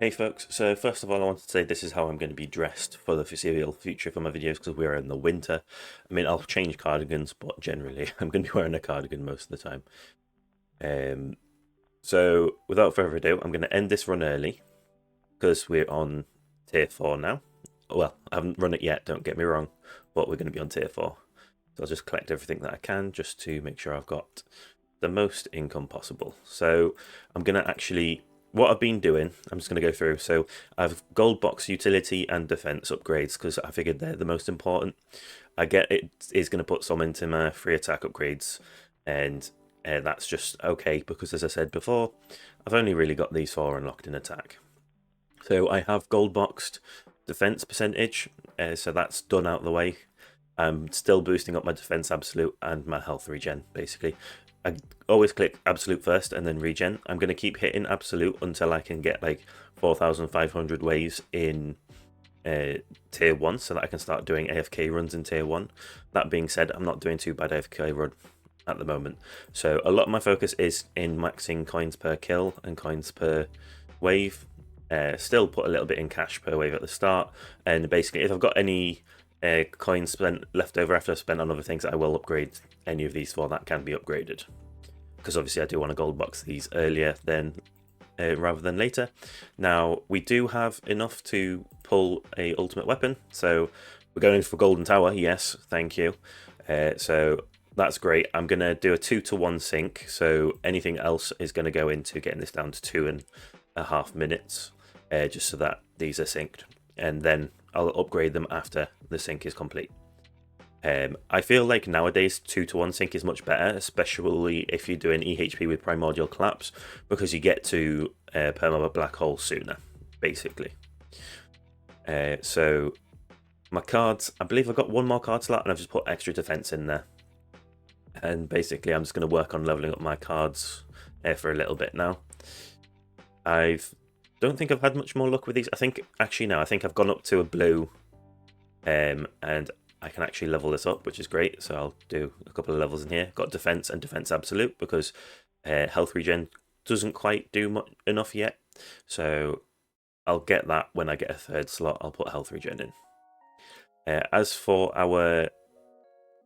Hey folks, so first of all I want to say this is how I'm going to be dressed for the foreseeable future for my videos because we're in the winter. I mean, I'll change cardigans, but generally I'm going to be wearing a cardigan most of the time. Um, so without further ado, I'm going to end this run early because we're on tier 4 now. Well, I haven't run it yet, don't get me wrong, but we're going to be on tier 4. So I'll just collect everything that I can just to make sure I've got the most income possible. So I'm going to actually, what I've been doing, I'm just going to go through. So I've gold box utility and defense upgrades because I figured they're the most important. I get it is going to put some into my free attack upgrades, and that's just okay because, as I said before, I've only really got these four unlocked in attack. So I have gold boxed defense percentage, so that's done out of the way. I'm still boosting up my defense absolute and my health regen, basically. I always click absolute first and then regen. I'm going to keep hitting absolute until I can get like 4,500 waves in tier 1 so that I can start doing AFK runs in tier 1. That being said, I'm not doing too bad AFK run at the moment. So a lot of my focus is in maxing coins per kill and coins per wave. Still put a little bit in cash per wave at the start. And basically, if I've got any coins spent left over after I've spent on other things, I will upgrade any of these four that can be upgraded. Because obviously I do want to gold box these earlier than rather than later. Now we do have enough to pull a ultimate weapon, so we're going for golden tower. Yes, thank you. So that's great. I'm gonna do a 2-to-1 sync, so anything else is gonna go into getting this down to 2.5 minutes, just so that these are synced, and then I'll upgrade them after the sync is complete. I feel like nowadays 2-to-1 sync is much better, especially if you're doing eHP with Primordial Collapse, because you get to Perma Black Hole sooner, basically. So my cards, I believe I've got one more card slot and I've just put extra defense in there. And basically I'm just going to work on leveling up my cards for a little bit now. Don't think I've had much more luck with these. I think, actually no, I think I've gone up to a blue and I can actually level this up, which is great. So I'll do a couple of levels in here. Got defense and defense absolute because health regen doesn't quite do enough yet. So I'll get that when I get a third slot. I'll put health regen in. As for our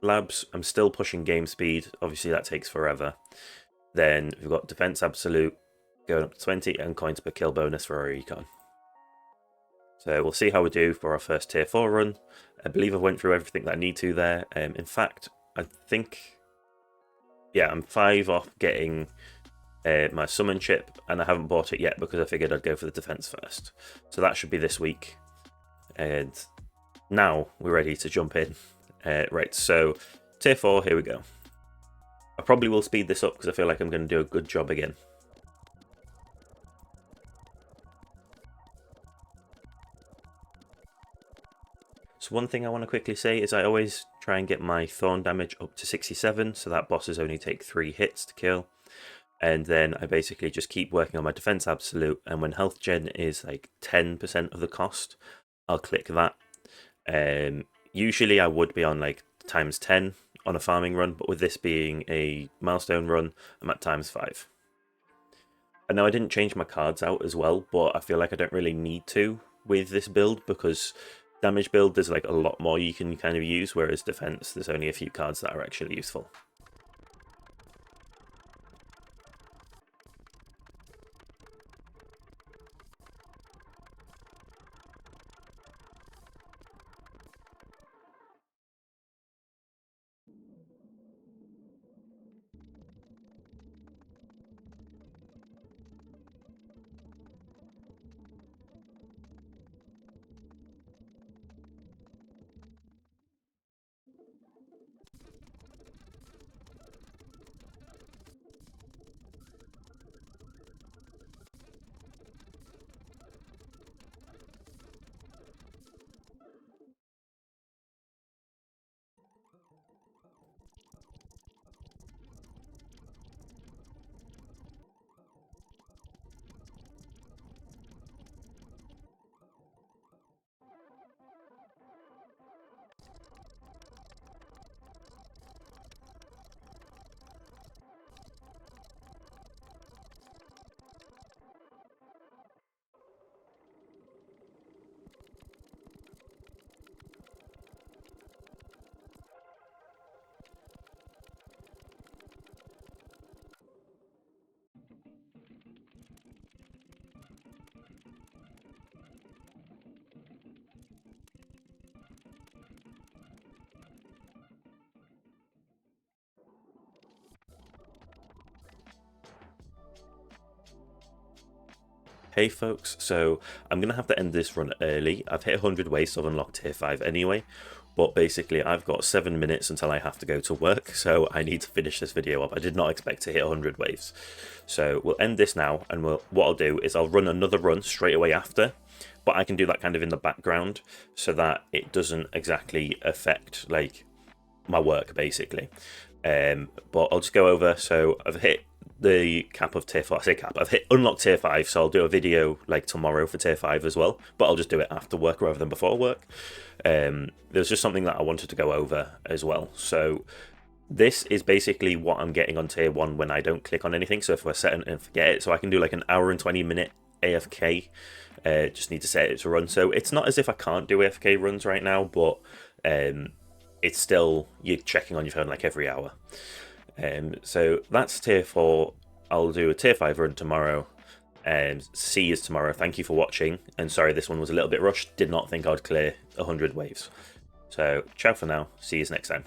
labs, I'm still pushing game speed. Obviously, that takes forever. Then we've got defense absolute going up to 20 and coins per kill bonus for our econ. So we'll see how we do for our first tier 4 run. I believe I went through everything that I need to there. In fact, I think, yeah, I'm 5 off getting my summon chip, and I haven't bought it yet because I figured I'd go for the defense first. So that should be this week. And now we're ready to jump in. Right, so tier 4, here we go. I probably will speed this up because I feel like I'm going to do a good job again. So one thing I want to quickly say is I always try and get my thorn damage up to 67, so that bosses only take 3 hits to kill. And then I basically just keep working on my defense absolute, and when health gen is like 10% of the cost, I'll click that. Usually I would be on like times 10 on a farming run, but with this being a milestone run, I'm at times 5. I know I didn't change my cards out as well, but I feel like I don't really need to with this build because damage build there's like a lot more you can kind of use, whereas defense there's only a few cards that are actually useful. Hey folks, so I'm going to have to end this run early. I've hit 100 waves, so I've unlocked tier 5 anyway, but basically I've got 7 minutes until I have to go to work, so I need to finish this video up. I did not expect to hit 100 waves. So we'll end this now, and what I'll do is I'll run another run straight away after, but I can do that kind of in the background so that it doesn't exactly affect like my work basically. But I'll just go over. So I've hit the cap of tier 4. I say cap, I've hit unlocked tier 5, so I'll do a video like tomorrow for tier 5 as well, but I'll just do it after work rather than before work. There's just something that I wanted to go over as well. So this is basically what I'm getting on tier 1 when I don't click on anything. So if we're setting and forget it, so I can do like an hour and 20-minute AFK. Just need to set it to run. So it's not as if I can't do AFK runs right now, but it's still, you're checking on your phone like every hour. So that's tier 4. I'll do a tier 5 run tomorrow. See you tomorrow. Thank you for watching. And sorry, this one was a little bit rushed. Did not think I'd clear 100 waves. So ciao for now. See you next time.